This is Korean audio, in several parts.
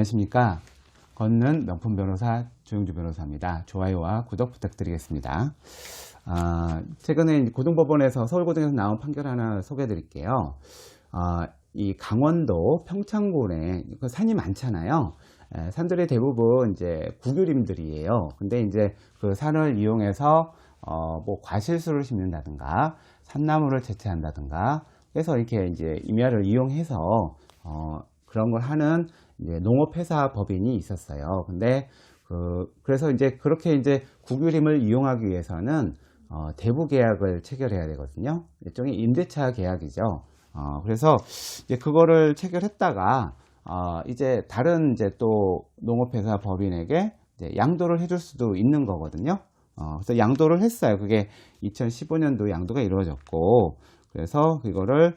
안녕하십니까. 걷는 명품 변호사 조영주 변호사입니다. 좋아요와 구독 부탁드리겠습니다. 최근에 고등법원에서 서울고등에서 나온 판결 하나 소개해 드릴게요. 이 강원도 평창군에 산이 많잖아요. 산들이 대부분 이제 국유림들이에요. 근데 이제 그 산을 이용해서 뭐 과실수를 심는다든가 산나무를 채취한다든가 그래서 이렇게 이제 임야를 이용해서 그런 걸 하는 이제 농업회사 법인이 있었어요. 근데 그래서 이제 그렇게 이제 국유림을 이용하기 위해서는 대부 계약을 체결해야 되거든요. 일종의 임대차 계약이죠. 그래서 이제 그거를 체결했다가 이제 다른 이제 또 농업회사 법인에게 이제 양도를 해줄 수도 있는 거거든요. 그래서 양도를 했어요. 그게 2015년도 양도가 이루어졌고, 그래서 그거를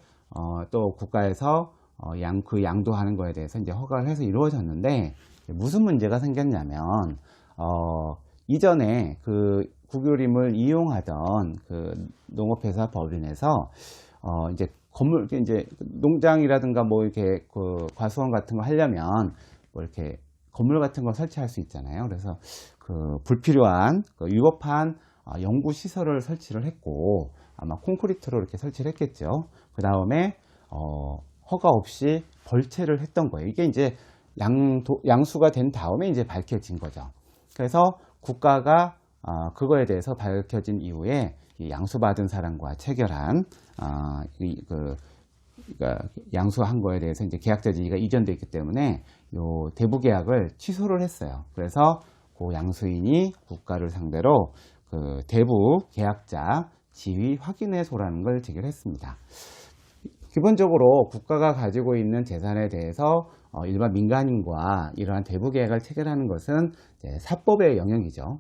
또 국가에서 그 양도하는 거에 대해서 이제 허가를 해서 이루어졌는데, 무슨 문제가 생겼냐면 이전에 그 국유림을 이용하던 그 농업회사 법인에서 이제 건물 이제 농장이라든가 뭐 이렇게 그 과수원 같은 거 하려면 뭐 이렇게 건물 같은 거 설치할 수 있잖아요. 그래서 그 불필요한 그 위법한 연구 시설을 설치를 했고, 아마 콘크리트로 이렇게 설치를 했겠죠. 그 다음에 허가 없이 벌채를 했던 거예요. 이게 이제 양수가 된 다음에 이제 밝혀진 거죠. 그래서 국가가 그거에 대해서 밝혀진 이후에 이 양수받은 사람과 체결한 그러니까 양수한 거에 대해서 이제 계약자 지위가 이전되어 있기 때문에 요 대부 계약을 취소를 했어요. 그래서 그 양수인이 국가를 상대로 그 대부 계약자 지위 확인해소라는 걸 제기했습니다. 기본적으로 국가가 가지고 있는 재산에 대해서 일반 민간인과 이러한 대부 계약을 체결하는 것은 사법의 영역이죠.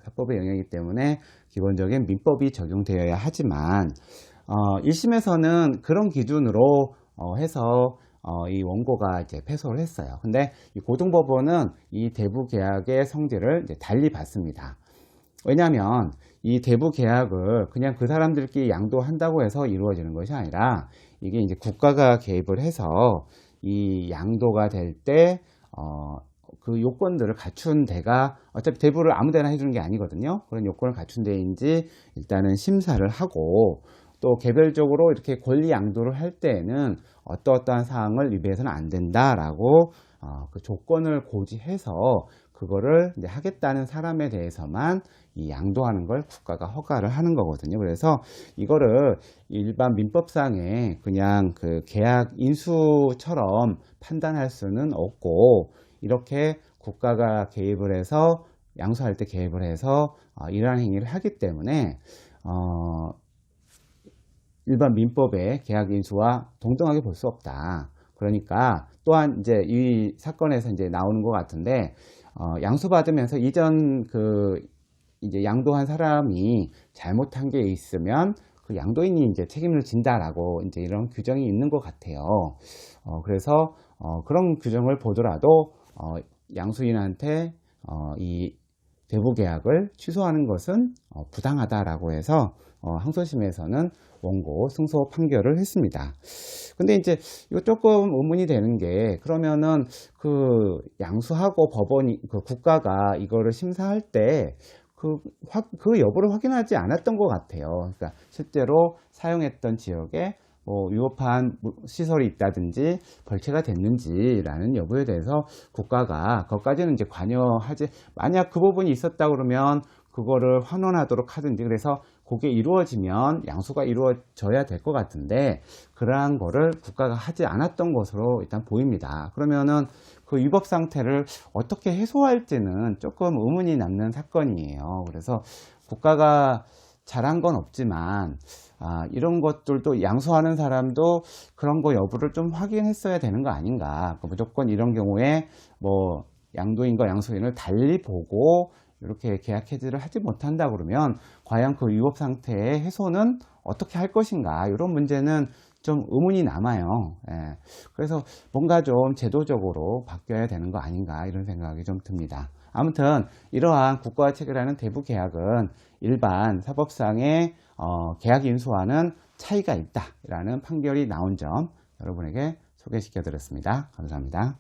사법의 영역이기 때문에 기본적인 민법이 적용되어야 하지만 1심에서는 그런 기준으로 해서 이 원고가 이제 패소를 했어요. 근데 이 고등법원은 이 대부 계약의 성질을 이제 달리 봤습니다. 왜냐하면 이 대부 계약을 그냥 그 사람들끼리 양도한다고 해서 이루어지는 것이 아니라 이게 이제 국가가 개입을 해서 이 양도가 될 때 그 요건들을 갖춘 데가 어차피 대부를 아무 데나 해주는 게 아니거든요. 그런 요건을 갖춘 데인지 일단은 심사를 하고, 또 개별적으로 이렇게 권리 양도를 할 때에는 어떠한 사항을 위배해서는 안 된다라고 그 조건을 고지해서 그거를 이제 하겠다는 사람에 대해서만 이 양도하는 걸 국가가 허가를 하는 거거든요. 그래서 이거를 일반 민법상에 그냥 그 계약 인수처럼 판단할 수는 없고, 이렇게 국가가 개입을 해서 양수할 때 개입을 해서 이러한 행위를 하기 때문에 일반 민법의 계약 인수와 동등하게 볼 수 없다. 그러니까 또한 이제 이 사건에서 이제 나오는 것 같은데, 양수받으면서 이전 그 이제 양도한 사람이 잘못한 게 있으면 그 양도인이 이제 책임을 진다라고 이제 이런 규정이 있는 것 같아요. 그래서 그런 규정을 보더라도 양수인한테 이 대부 계약을 취소하는 것은 부당하다라고 해서 항소심에서는 원고 승소 판결을 했습니다. 근데 이제 이거 조금 의문이 되는 게, 그러면은 그 양수하고 법원이 그 국가가 이거를 심사할 때 그 여부를 확인하지 않았던 것 같아요. 그러니까 실제로 사용했던 지역에 뭐 위법한 시설이 있다든지 벌채가 됐는지라는 여부에 대해서 국가가 그것까지는 이제 관여하지, 만약 그 부분이 있었다 그러면 그거를 환원하도록 하든지, 그래서 그게 이루어지면 양수가 이루어져야 될 것 같은데 그러한 거를 국가가 하지 않았던 것으로 일단 보입니다. 그러면은 그 위법 상태를 어떻게 해소할지는 조금 의문이 남는 사건이에요. 그래서 국가가 잘한 건 없지만 이런 것들도 양수하는 사람도 그런 거 여부를 좀 확인했어야 되는 거 아닌가. 무조건 이런 경우에 뭐 양도인과 양수인을 달리 보고 이렇게 계약 해지를 하지 못한다 그러면 과연 그 위법 상태의 해소는 어떻게 할 것인가, 이런 문제는 좀 의문이 남아요. 그래서 뭔가 좀 제도적으로 바뀌어야 되는 거 아닌가, 이런 생각이 좀 듭니다. 아무튼 이러한 국가가 체결하는 대부 계약은 일반 사법상의 계약 인수와는 차이가 있다라는 판결이 나온 점 여러분에게 소개시켜 드렸습니다. 감사합니다.